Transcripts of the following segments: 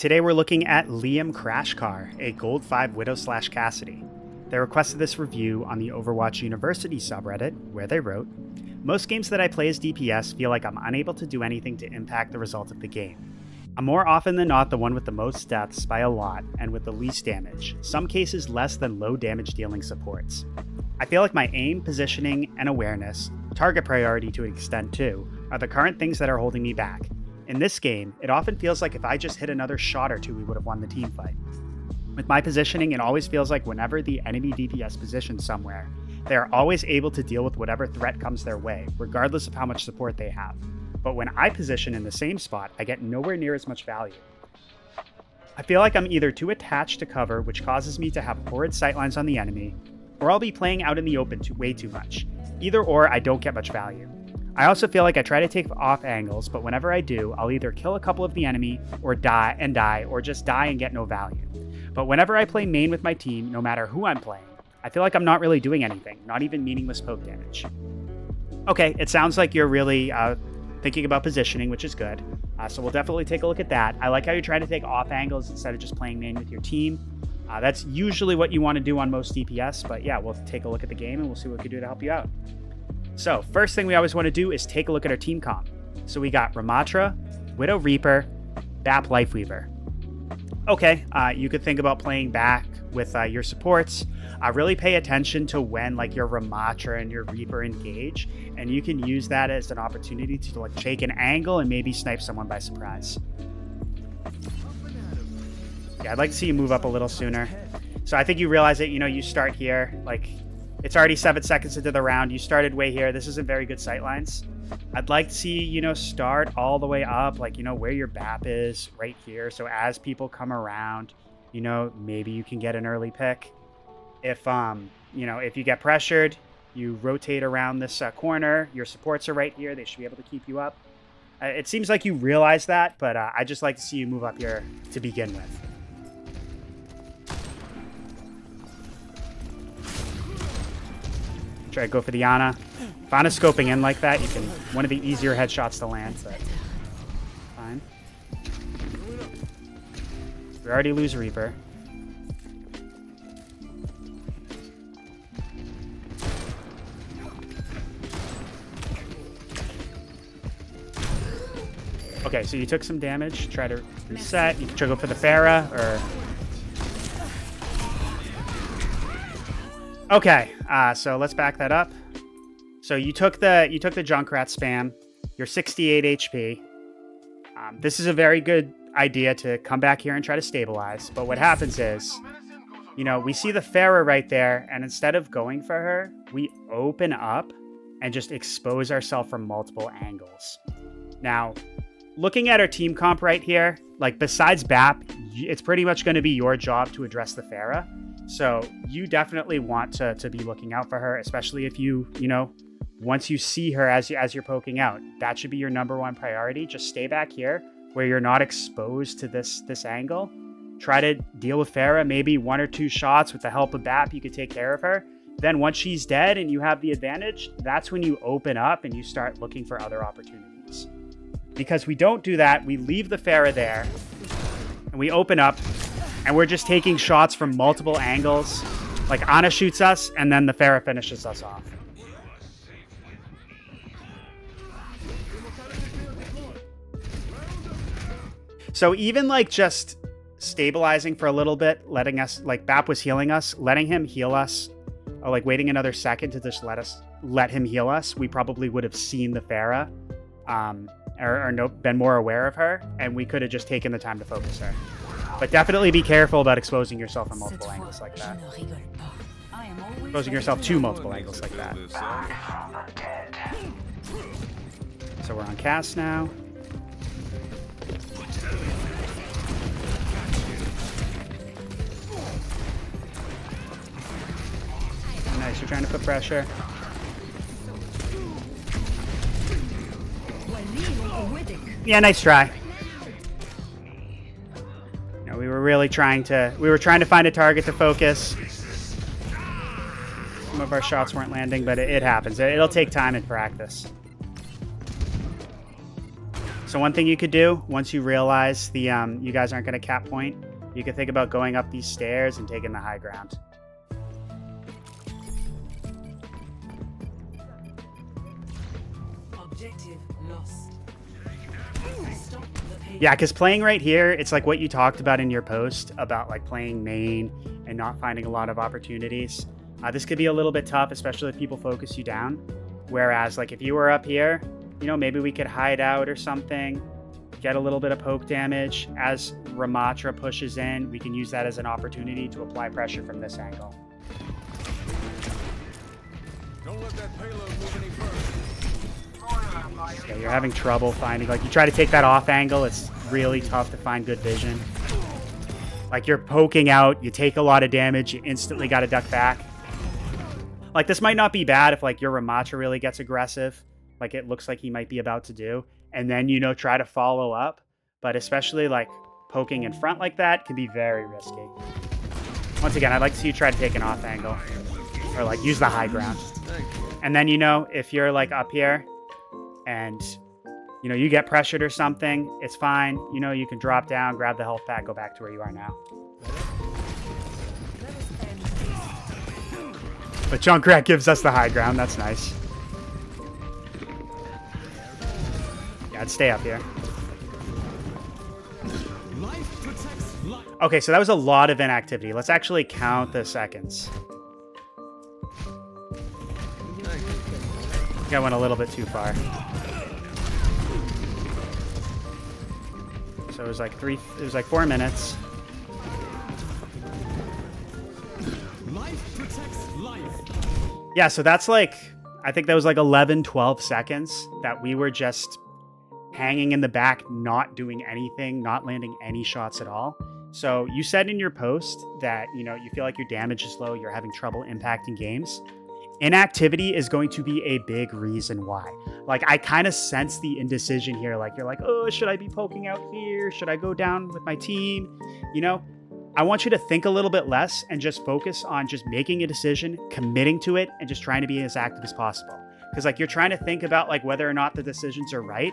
Today we're looking at LiamCrashCar, a Gold 5 Widow/Cassidy. They requested this review on the Overwatch University subreddit, where they wrote, "Most games that I play as DPS feel like I'm unable to do anything to impact the result of the game. I'm more often than not the one with the most deaths by a lot and with the least damage, some cases less than low damage dealing supports. I feel like my aim, positioning, and awareness, target priority to an extent too, are the current things that are holding me back. In this game, it often feels like if I just hit another shot or two, we would have won the team fight. With my positioning, it always feels like whenever the enemy DPS positions somewhere, they are always able to deal with whatever threat comes their way, regardless of how much support they have. But when I position in the same spot, I get nowhere near as much value. I feel like I'm either too attached to cover, which causes me to have horrid sightlines on the enemy, or I'll be playing out in the open way too much. Either or, I don't get much value. I also feel like I try to take off angles, but whenever I do, I'll either kill a couple of the enemy, or die, or just die and get no value. But whenever I play main with my team, no matter who I'm playing, I feel like I'm not really doing anything, not even meaningless poke damage." Okay, it sounds like you're really thinking about positioning, which is good. So we'll definitely take a look at that. I like how you're trying to take off angles instead of just playing main with your team. That's usually what you want to do on most DPS, but yeah, we'll take a look at the game and we'll see what we can do to help you out. So first thing we always want to do is take a look at our team comp. So we got Ramatra, Widow Reaper, Bap Lifeweaver. Okay, you could think about playing back with your supports. Really pay attention to when like your Ramatra and your Reaper engage, and you can use that as an opportunity to like take an angle and maybe snipe someone by surprise. Yeah, I'd like to see you move up a little sooner. So I think you realize that, you start here, like it's already 7 seconds into the round. You started way here. This isn't very good sightlines. I'd like to see, start all the way up, like, where your BAP is right here. So as people come around, maybe you can get an early pick. If you get pressured, you rotate around this corner. Your supports are right here. They should be able to keep you up. It seems like you realize that, but I just like to see you move up here to begin with. Try to go for the Ana. If Ana's scoping in like that, you can one of the easier headshots to land, but fine. We already lose Reaper. Okay, so you took some damage. Try to reset. You can try to go for the Pharah, or... Okay, so let's back that up. So you took the Junkrat spam. You're 68 HP. This is a very good idea to come back here and try to stabilize. But what happens is, we see the Pharah right there, and instead of going for her, we open up and just expose ourselves from multiple angles. Now, looking at our team comp right here, like besides BAP, it's pretty much going to be your job to address the Pharah. So you definitely want to be looking out for her, especially if once you see her as you're poking out, that should be your #1 priority. Just stay back here where you're not exposed to this angle. Try to deal with Pharah, maybe 1 or 2 shots with the help of BAP, you could take care of her. Then once she's dead and you have the advantage, that's when you open up and you start looking for other opportunities. Because we don't do that, we leave the Pharah there and we open up and we're just taking shots from multiple angles. Like Ana shoots us and then the Pharah finishes us off. So even like just stabilizing for a little bit, letting us, like BAP was healing us, letting him heal us, or like waiting another second to just let him heal us, we probably would have seen the Pharah, or been more aware of her, and we could have just taken the time to focus her. But definitely be careful about exposing yourself from multiple angles like that. Exposing yourself to multiple angles like that. So we're on Cass now. Nice, you're trying to put pressure. Yeah, nice try. We were really trying to find a target to focus. Some of our shots weren't landing, but it happens. It'll take time and practice. So one thing you could do, once you realize the you guys aren't going to cap point, you could think about going up these stairs and taking the high ground. Objective lost. Yeah, because playing right here, it's like what you talked about in your post about like playing main and not finding a lot of opportunities. This could be a little bit tough, especially if people focus you down. Whereas like if you were up here, you know, maybe we could hide out or something, get a little bit of poke damage. As Ramatra pushes in, we can use that as an opportunity to apply pressure from this angle. Don't let that payload move any further. Yeah, you're having trouble finding, like you try to take that off angle, it's really tough to find good vision. Like you're poking out, you take a lot of damage, you instantly got to duck back. Like this might not be bad if like your Ramatra really gets aggressive, like it looks like he might be about to do, and then, you know, try to follow up. But especially like poking in front like that can be very risky. Once again, I'd like to see you try to take an off angle or like use the high ground. And then, you know, if you're like up here and, you know, you get pressured or something, it's fine. You know, you can drop down, grab the health pack, go back to where you are now. But Junkrat gives us the high ground. That's nice. Yeah, I'd stay up here. Okay, so that was a lot of inactivity. Let's actually count the seconds. I think I went a little bit too far. So it was like 4 minutes. Life protects life. Yeah, so that's like, I think that was like 11, 12 seconds that we were just hanging in the back, not doing anything, not landing any shots at all. So you said in your post that, you know, you feel like your damage is low, you're having trouble impacting games. Inactivity is going to be a big reason why. Like, I kind of sense the indecision here. Like, you're like, oh, should I be poking out here? Should I go down with my team? You know, I want you to think a little bit less and just focus on just making a decision, committing to it, and just trying to be as active as possible. Because, like, you're trying to think about, like, whether or not the decisions are right.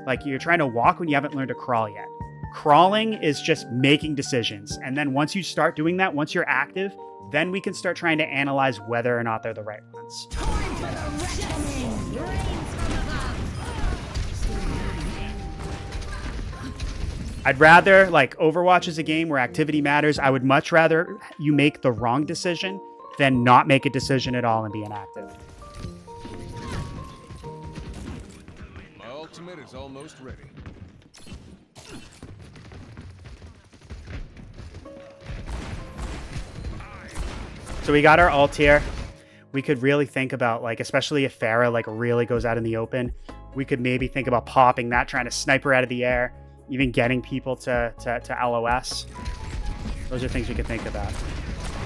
Like, you're trying to walk when you haven't learned to crawl yet. Crawling is just making decisions. And then once you start doing that, once you're active, then we can start trying to analyze whether or not they're the right ones. I'd rather, like, Overwatch is a game where activity matters. I would much rather you make the wrong decision than not make a decision at all and be inactive. My ultimate is almost ready. So we got our ult here. We could really think about, like, especially if Pharah, like, really goes out in the open, we could maybe think about popping that, trying to snipe her out of the air, even getting people to LOS. Those are things we could think about.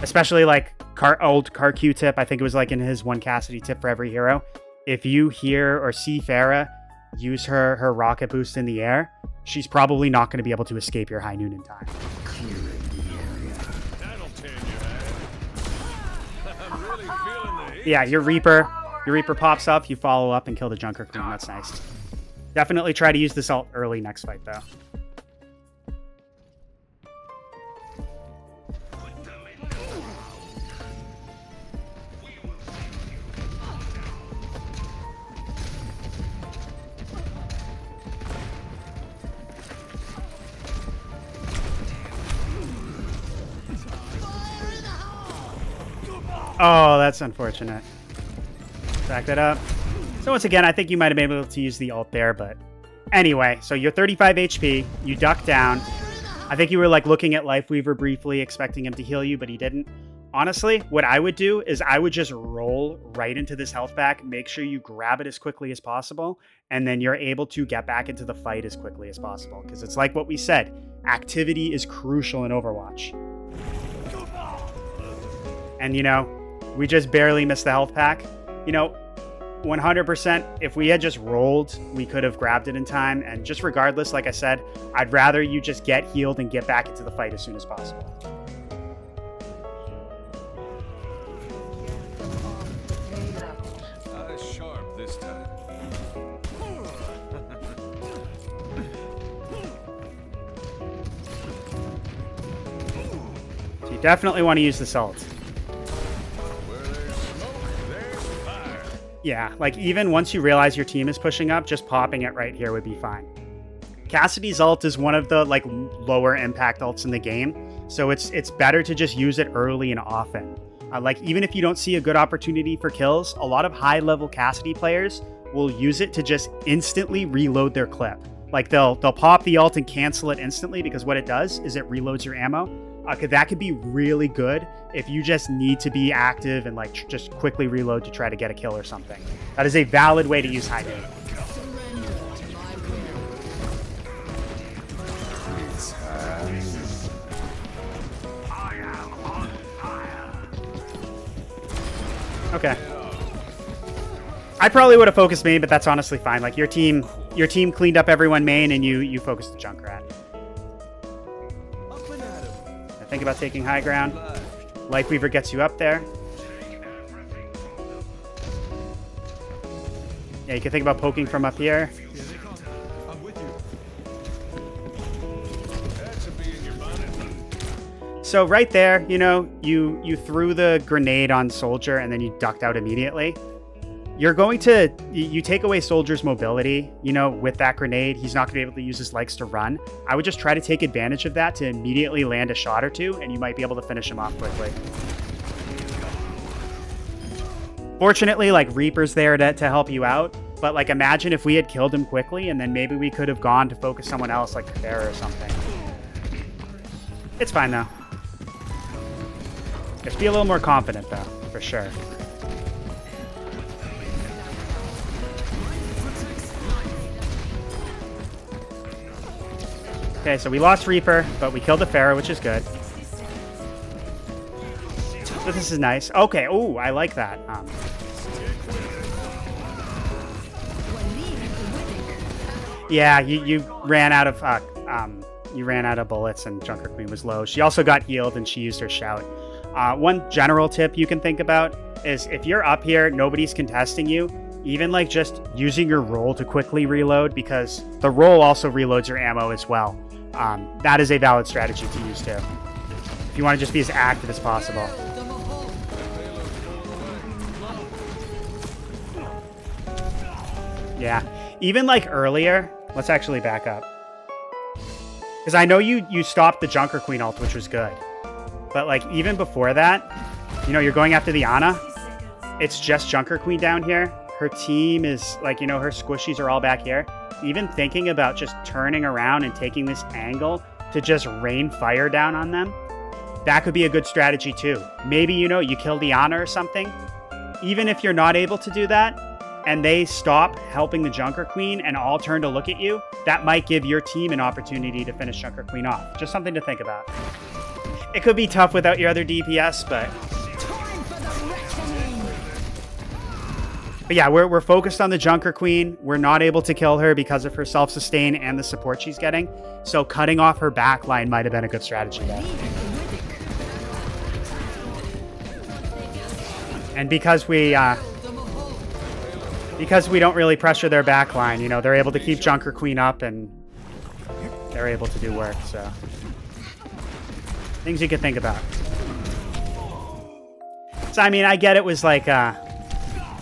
Especially, like, old Car Q-tip. I think it was, like, in his one Cassidy tip for every hero. If you hear or see Pharah use her rocket boost in the air, she's probably not going to be able to escape your high noon in time. Yeah, your Reaper pops up, you follow up and kill the Junker Queen. That's nice. Definitely try to use this ult early next fight, though. Oh, that's unfortunate. Back that up. So once again, I think you might have been able to use the ult there, but anyway, so you're 35 HP, you duck down. I think you were like looking at Lifeweaver briefly, expecting him to heal you, but he didn't. Honestly, what I would do is I would just roll right into this health pack, make sure you grab it as quickly as possible, and then you're able to get back into the fight as quickly as possible. Because it's like what we said, activity is crucial in Overwatch. And, you know, we just barely missed the health pack. You know, 100%, if we had just rolled, we could have grabbed it in time. And just regardless, like I said, I'd rather you just get healed and get back into the fight as soon as possible. Sharp this time. You definitely want to use the salt. Where there's smoke, there's fire. Yeah, like even once you realize your team is pushing up, just popping it right here would be fine. Cassidy's ult is one of the like lower impact ults in the game, so it's better to just use it early and often. Like even if you don't see a good opportunity for kills, a lot of high level Cassidy players will use it to just instantly reload their clip. Like they'll pop the ult and cancel it instantly, because what it does is it reloads your ammo. That could be really good if you just need to be active and like just quickly reload to try to get a kill or something. That is a valid way to use high noon. Okay. I probably would have focused main, but that's honestly fine. Like your team cleaned up everyone main, and you focused the Junkrat. I think about taking high ground. Lifeweaver gets you up there. Yeah, you can think about poking from up here. So right there, you know, you threw the grenade on Soldier and then you ducked out immediately. You're going to, you take away Soldier's mobility, you know, with that grenade. He's not going to be able to use his legs to run. I would just try to take advantage of that to immediately land a shot or two, and you might be able to finish him off quickly. Fortunately, like, Reaper's there to help you out, but, like, imagine if we had killed him quickly, and then maybe we could have gone to focus someone else, like Cathera or something. It's fine, though. Just be a little more confident, though, for sure. Okay, so we lost Reaper, but we killed the Pharah, which is good. So this is nice. Okay, ooh, I like that. Yeah, you ran out of bullets, and Junker Queen was low. She also got healed, and she used her shout. One general tip you can think about is if you're up here, nobody's contesting you, even like just using your roll to quickly reload, because the roll also reloads your ammo as well. That is a valid strategy to use too, if you want to just be as active as possible. Yeah, even like earlier, let's actually back up, because I know you stopped the Junker Queen ult, which was good, but like even before that, you know, you're going after the Ana. It's just Junker Queen down here. Her team is like, you know, her squishies are all back here. Even thinking about just turning around and taking this angle to just rain fire down on them, that could be a good strategy too. Maybe, you know, you kill the Ana or something. Even if you're not able to do that, and they stop helping the Junker Queen and all turn to look at you, that might give your team an opportunity to finish Junker Queen off. Just something to think about. It could be tough without your other DPS, but yeah, we're focused on the Junker Queen. We're not able to kill her because of her self-sustain and the support she's getting. So cutting off her backline might have been a good strategy there. And because we don't really pressure their backline, you know, they're able to keep Junker Queen up and they're able to do work. So things you could think about. So I mean, I get it was like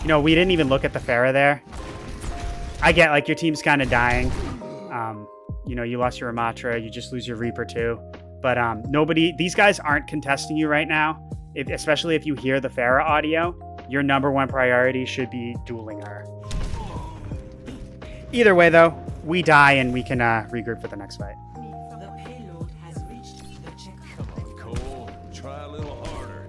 you know, we didn't even look at the Pharah there. I get, like, your team's kind of dying. You know, you lost your Ramatra, you just lose your Reaper too. But these guys aren't contesting you right now. Especially if you hear the Pharah audio, your #1 priority should be dueling her. Either way, though, we die and we can regroup for the next fight. The payload has reached the checkpoint. Come on, Cole. Try a little harder.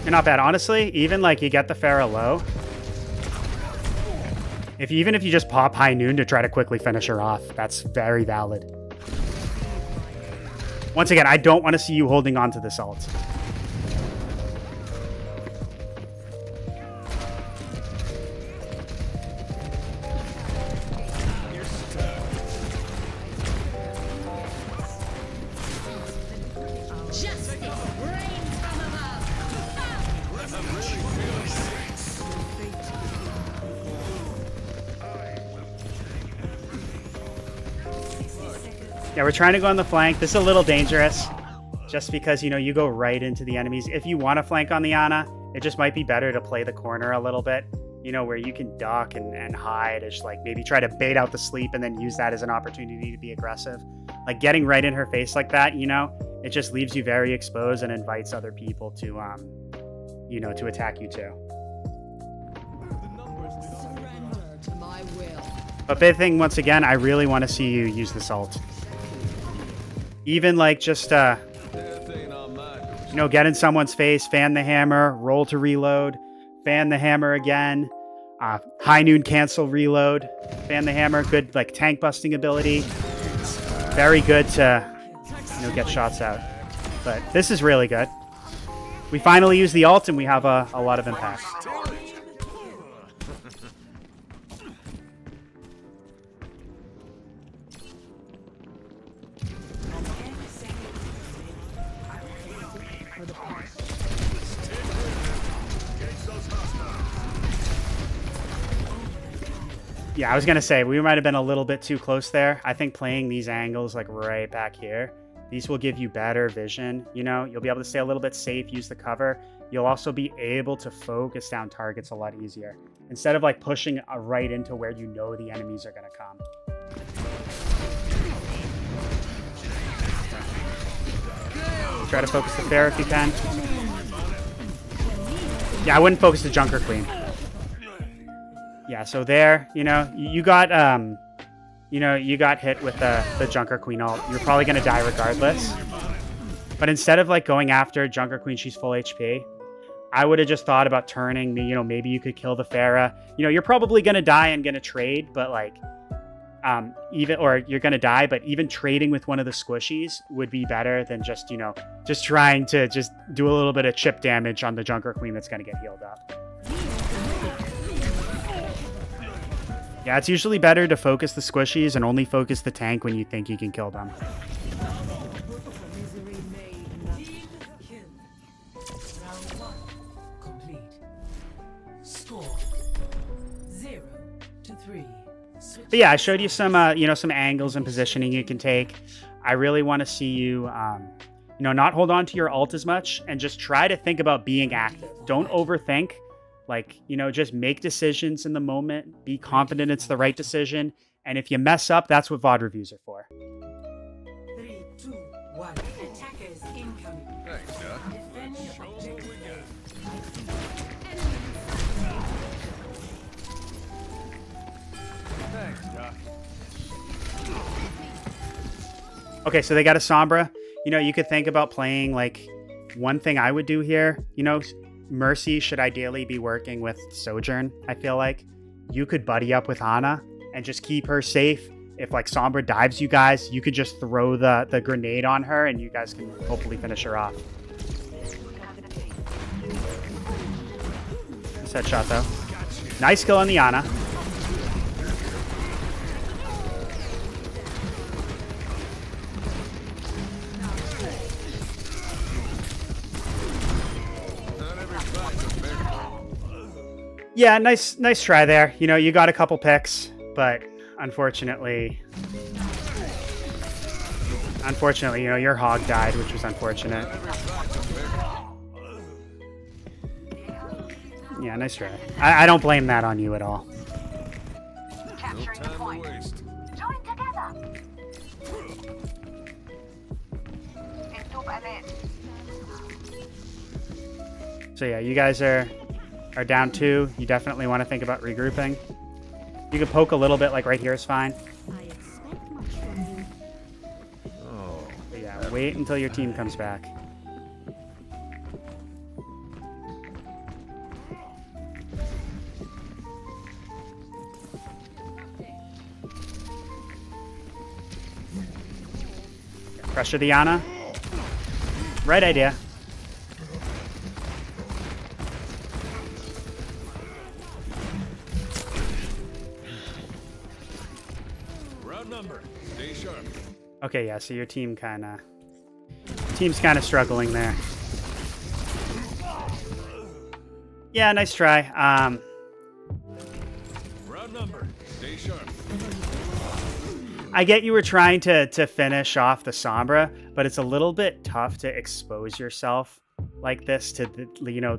You're not bad. Honestly, even like you get the Pharah low, even if you just pop high noon to try to quickly finish her off, that's very valid. Once again, I don't want to see you holding on to this ult. Yeah, we're trying to go on the flank. This is a little dangerous just because, you know, you go right into the enemies. If you want to flank on the Ana, it just might be better to play the corner a little bit, you know, where you can duck and hide. It's like maybe try to bait out the sleep and then use that as an opportunity to be aggressive. Like getting right in her face like that, you know, it just leaves you very exposed and invites other people to, you know, to attack you too. Surrender to my will. But big thing, once again, I really want to see you use the salt. Even like just, Death ain't on my doorstep. you know, get in someone's face, fan the hammer, roll to reload, fan the hammer again, high noon cancel reload, fan the hammer, good like tank busting ability. Very good to, you know, get shots out. But this is really good. We finally use the ult and we have a lot of impact. Yeah, I was going to say, we might have been a little bit too close there. I think playing these angles like right back here, these will give you better vision. You know, you'll be able to stay a little bit safe, use the cover. You'll also be able to focus down targets a lot easier. Instead of like pushing right into where you know the enemies are going to come. Try to focus the Pharah if you can. Yeah, I wouldn't focus the Junker Queen. Yeah, so there, you know, you got hit with the Junker Queen ult. You're probably going to die regardless. But instead of like going after Junker Queen, she's full HP, I would have just thought about turning, you know, maybe you could kill the Pharah. You know, you're probably going to die and going to trade, but like, you're going to die, but even trading with one of the squishies would be better than just, you know, just trying to just do a little bit of chip damage on the Junker Queen that's going to get healed up. Yeah, it's usually better to focus the squishies and only focus the tank when you think you can kill them. Round 1 complete. Score 0-3. But yeah, I showed you some, you know, some angles and positioning you can take. I really want to see you, you know, not hold on to your ult as much and just try to think about being active. Don't overthink. Like, you know, just make decisions in the moment. Be confident it's the right decision. And if you mess up, that's what VOD reviews are for. 3, 2, 1. Attackers incoming. Thanks, Doc. Defend objective A. Thanks, Doc. Okay, so they got a Sombra. You know, you could think about playing, like, one thing I would do here, you know, Mercy should ideally be working with Sojourn, I feel like. You could buddy up with Ana and just keep her safe. If like Sombra dives you guys, you could just throw the grenade on her and you guys can hopefully finish her off. Nice headshot though. Nice kill on the Ana. Yeah, nice try there. You know, you got a couple picks, but unfortunately, you know, your hog died, which was unfortunate. Yeah, nice try. I don't blame that on you at all. Capturing the point. Join together. So yeah, you guys are down 2. You definitely want to think about regrouping. You can poke a little bit, like right here is fine. But yeah, wait until your team comes back. Pressure the Ana. Right idea. Stay sharp. Okay, yeah, so your team's kind of struggling there. Yeah, nice try. Round number. Stay sharp. I get you were trying to finish off the Sombra, but it's a little bit tough to expose yourself like this to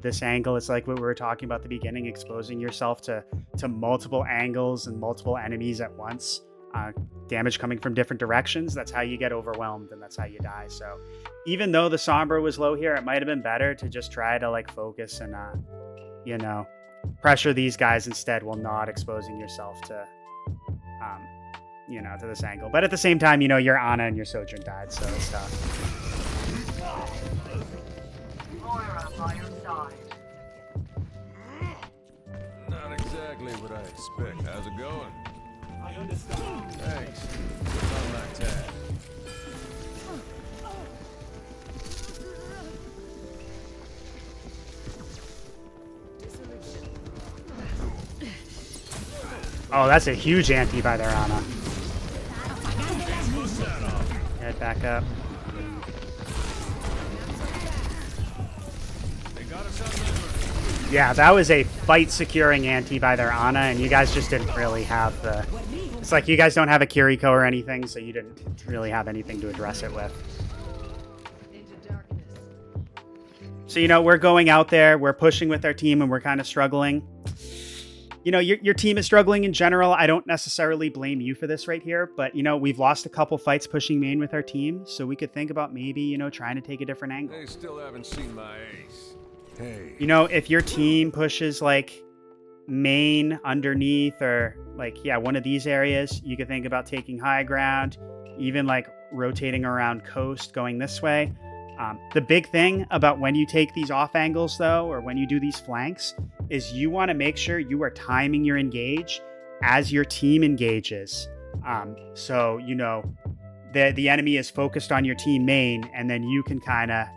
this angle. It's like what we were talking about at the beginning, exposing yourself to multiple angles and multiple enemies at once. Damage coming from different directions. That's how you get overwhelmed, and that's how you die. So even though the Sombra was low here, it might have been better to just try to like focus and pressure these guys instead, while not exposing yourself to to this angle. But at the same time, your Ana and your Sojourn died, so it's tough. Moira by your side. Not exactly what I expect. How's it going? I understand. Thanks. What's on my tab? Oh, that's a huge anti by their Ana. Head back up. Yeah, that was a fight securing anti by their Ana, and you guys just didn't really have the... It's like you guys don't have a Kiriko or anything, so you didn't really have anything to address it with. So, we're going out there, we're pushing with our team, and we're kind of struggling. Your team is struggling in general. I don't necessarily blame you for this right here, but, we've lost a couple fights pushing main with our team, so we could think about maybe, trying to take a different angle. They still haven't seen my ace. Hey. If your team pushes, like, main underneath or, like, one of these areas, you could think about taking high ground, even, like, rotating around coast, going this way. The big thing about when you take these off angles, though, or when you do these flanks, is you want to make sure you are timing your engage as your team engages. So, the enemy is focused on your team main, and then you can kind of,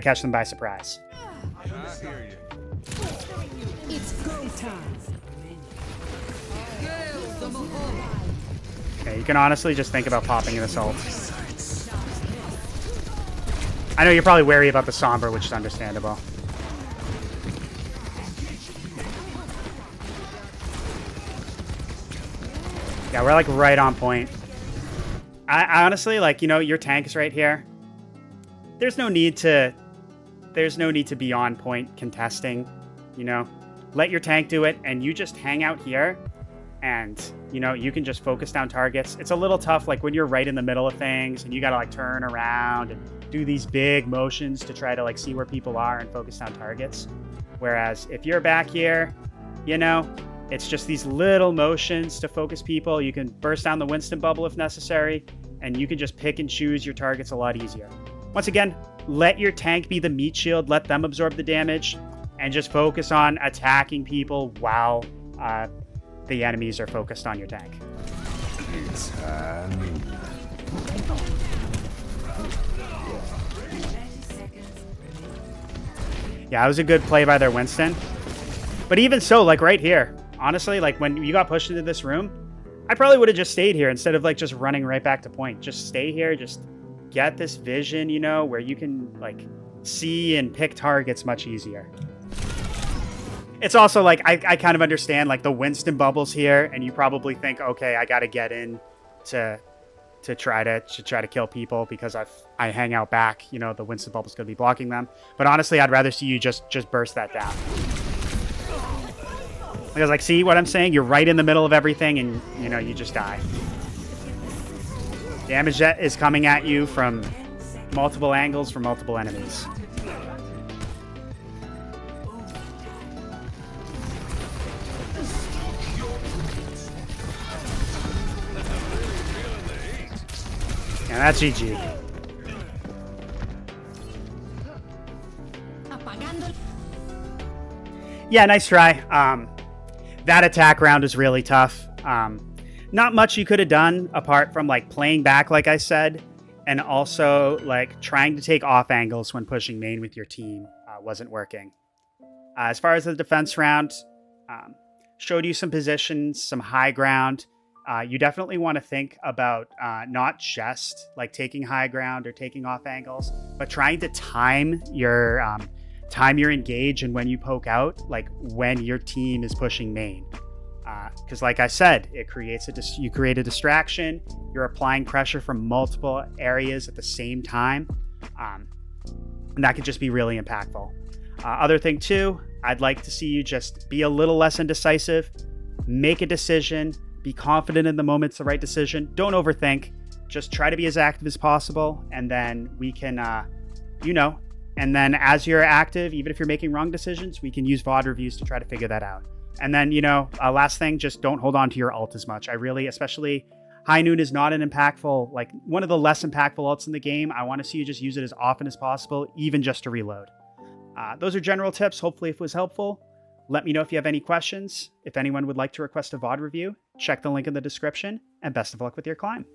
catch them by surprise. I hear you. It's go time. Okay, you can honestly just think about popping an assault. I know you're probably wary about the Sombra, which is understandable. Yeah, we're like right on point. I honestly, like, your tank is right here. There's no need to be on point contesting, Let your tank do it, and you just hang out here, and, you can just focus down targets. It's a little tough, like, when you're right in the middle of things, and you gotta, like, turn around and do these big motions to try to, like, see where people are and focus down targets. Whereas if you're back here, it's just these little motions to focus people. You can burst down the Winston bubble if necessary, and you can just pick and choose your targets a lot easier. Once again, let your tank be the meat shield, let them absorb the damage, and just focus on attacking people while the enemies are focused on your tank. Yeah, it was a good play by their Winston. But even so, like right here, honestly, like when you got pushed into this room, I probably would have just stayed here instead of like just running right back to point. Just stay here, just get this vision, where you can like see and pick targets much easier. It's also like, I kind of understand like the Winston bubbles here, and you probably think, okay, I got to get in to try to kill people because I hang out back, the Winston bubble's going to be blocking them. But honestly, I'd rather see you just burst that down. Because like, see what I'm saying? You're right in the middle of everything, and you just die. Damage that is coming at you from multiple angles, from multiple enemies. And that's GG. Yeah, nice try. That attack round is really tough. Not much you could have done apart from like playing back, like I said, and also like trying to take off angles when pushing main with your team wasn't working. As far as the defense round, showed you some positions, some high ground. You definitely want to think about not just like taking high ground or taking off angles, but trying to time your engage and when you poke out, like when your team is pushing main. Because like I said, it creates you create a distraction. You're applying pressure from multiple areas at the same time. And that could just be really impactful. Other thing too, I'd like to see you just be a little less indecisive, make a decision, be confident in the moment it's the right decision. Don't overthink. Just try to be as active as possible. And then we can, and then as you're active, even if you're making wrong decisions, we can use VOD reviews to try to figure that out. And then, last thing, just don't hold on to your ult as much. Especially High Noon is not an impactful, like one of the less impactful ults in the game. I want to see you just use it as often as possible, even just to reload. Those are general tips. Hopefully it was helpful. Let me know if you have any questions. If anyone would like to request a VOD review, check the link in the description, and best of luck with your climb.